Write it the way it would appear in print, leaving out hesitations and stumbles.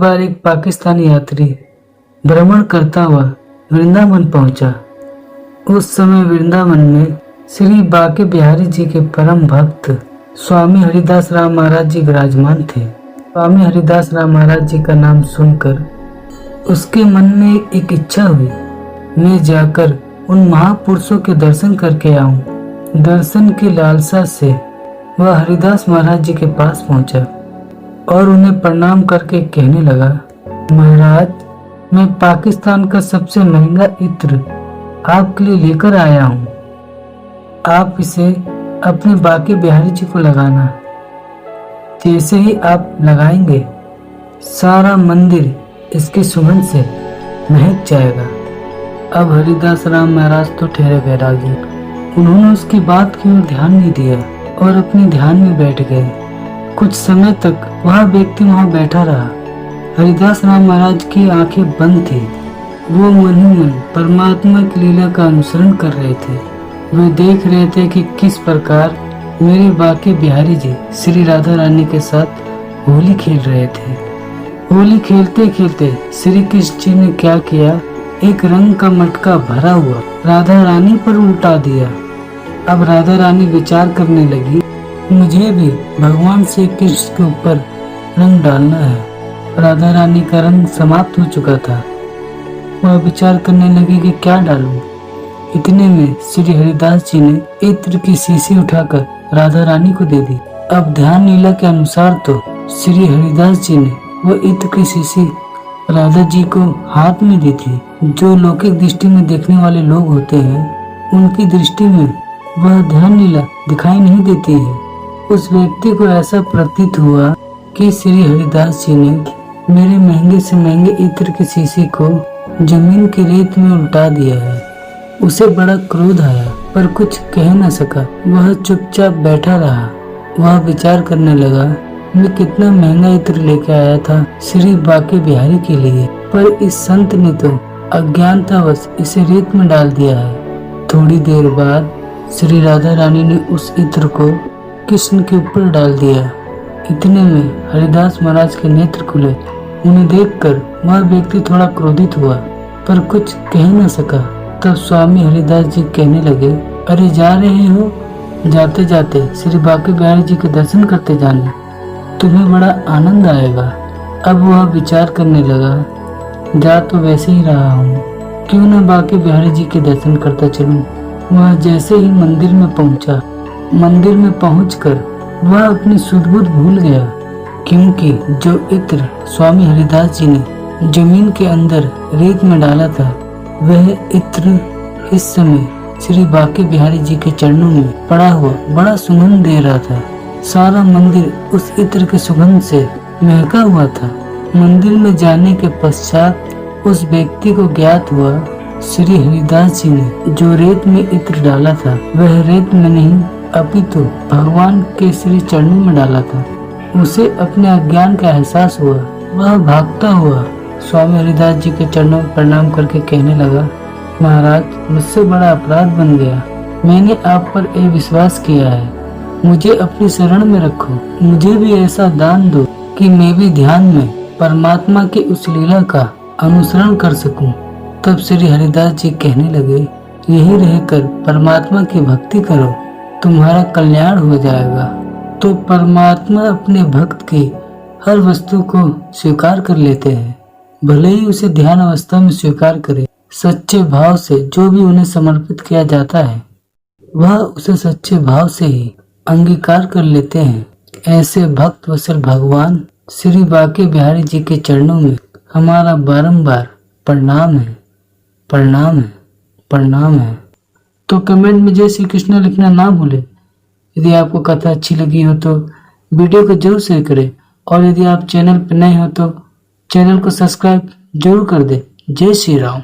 बार एक पाकिस्तानी यात्री भ्रमण करता हुआ वृंदावन पहुंचा। उस समय वृंदावन में श्री बांके बिहारी जी के परम भक्त स्वामी हरिदास राम महाराज जी विराजमान थे। स्वामी हरिदास राम महाराज जी का नाम सुनकर उसके मन में एक इच्छा हुई, मैं जाकर उन महापुरुषों के दर्शन करके आऊं। दर्शन की लालसा से वह हरिदास महाराज जी के पास पहुंचा और उन्हें प्रणाम करके कहने लगा, महाराज, मैं पाकिस्तान का सबसे महंगा इत्र आपके लिए लेकर आया हूँ। आप इसे अपने बांके बिहारी जी को लगाना। जैसे ही आप लगाएंगे सारा मंदिर इसकी सुगंध से महक जाएगा। अब हरिदास राम महाराज तो ठहरे वैरागी। उन्होंने उसकी बात की ओर ध्यान नहीं दिया और अपने ध्यान में बैठ गए। कुछ समय तक वह व्यक्ति वहां बैठा रहा। हरिदास राम महाराज की आंखें बंद थी। वो मन ही मन परमात्मा की लीला का अनुसरण कर रहे थे। वे देख रहे थे कि किस प्रकार मेरे बांके बिहारी जी श्री राधा रानी के साथ होली खेल रहे थे। होली खेलते खेलते श्री कृष्ण जी ने क्या किया, एक रंग का मटका भरा हुआ राधा रानी पर उल्टा दिया। अब राधा रानी विचार करने लगी, मुझे भी भगवान श्री कृष्ण के ऊपर रंग डालना है। राधा रानी का रंग समाप्त हो चुका था। वह विचार करने लगी कि क्या डालूं। इतने में श्री हरिदास जी ने इत्र की शीशी उठाकर राधा रानी को दे दी। अब ध्यान लीला के अनुसार तो श्री हरिदास जी ने वह इत्र की शीशी राधा जी को हाथ में दी थी। जो लौकिक दृष्टि में देखने वाले लोग होते हैं, उनकी दृष्टि में वह ध्यान लीला दिखाई नहीं देती है। उस व्यक्ति को ऐसा प्रतीत हुआ कि श्री हरिदास जी ने मेरे महंगे से महंगे इत्र की शीशी को जमीन की रेत में उल्टा दिया है। उसे बड़ा क्रोध आया पर कुछ कह न सका। वह चुपचाप बैठा रहा। वह विचार करने लगा, मैं कितना महंगा इत्र लेके आया था श्री बांके बिहारी के लिए, पर इस संत ने तो अज्ञानतावश इसे रेत में डाल दिया है। थोड़ी देर बाद श्री राधा रानी ने उस इत्र को कृष्ण के ऊपर डाल दिया। इतने में हरिदास महाराज के नेत्र खुले। उन्हें देखकर वह व्यक्ति थोड़ा क्रोधित हुआ पर कुछ कह न सका। तब स्वामी हरिदास जी कहने लगे, अरे जा रहे हो, जाते जाते श्री बांके बिहारी जी के दर्शन करते जाना, तुम्हें बड़ा आनंद आएगा। अब वह विचार करने लगा, जा तो वैसे ही रहा हूँ, क्यों न बांके बिहारी जी के दर्शन करता चलूं। वह जैसे ही मंदिर में पहुंचा, मंदिर में पहुंचकर वह अपनी सुध-बुध भूल गया, क्योंकि जो इत्र स्वामी हरिदास जी ने जमीन के अंदर रेत में डाला था, वह इत्र इस समय श्री बांके बिहारी जी के चरणों में पड़ा हुआ बड़ा सुगंध दे रहा था। सारा मंदिर उस इत्र के सुगंध से महका हुआ था। मंदिर में जाने के पश्चात उस व्यक्ति को ज्ञात हुआ, श्री हरिदास जी ने जो रेत में इत्र डाला था, वह रेत में नहीं अपितु भगवान के श्री चरणों में डाला था। उसे अपने अज्ञान का एहसास हुआ। वह भागता हुआ स्वामी हरिदास जी के चरणों में प्रणाम करके कहने लगा, महाराज, मुझसे बड़ा अपराध बन गया। मैंने आप पर यह विश्वास किया है, मुझे अपनी शरण में रखो। मुझे भी ऐसा दान दो कि मैं भी ध्यान में परमात्मा की उस लीला का अनुसरण कर सकूं। तब श्री हरिदास जी कहने लगे, यही रहकर परमात्मा की भक्ति करो, तुम्हारा कल्याण हो जाएगा। तो परमात्मा अपने भक्त की हर वस्तु को स्वीकार कर लेते हैं, भले ही उसे ध्यान अवस्था में स्वीकार करे। सच्चे भाव से जो भी उन्हें समर्पित किया जाता है, वह उसे सच्चे भाव से ही अंगीकार कर लेते हैं। ऐसे भक्त वत्सल भगवान श्री बांके बिहारी जी के चरणों में हमारा बारंबार प्रणाम है, प्रणाम है, प्रणाम है। तो कमेंट में जय श्री कृष्ण लिखना ना भूले। यदि आपको कथा अच्छी लगी हो तो वीडियो को जरूर शेयर करें, और यदि आप चैनल पर नए हो तो चैनल को सब्सक्राइब जरूर कर दें। जय श्री राम।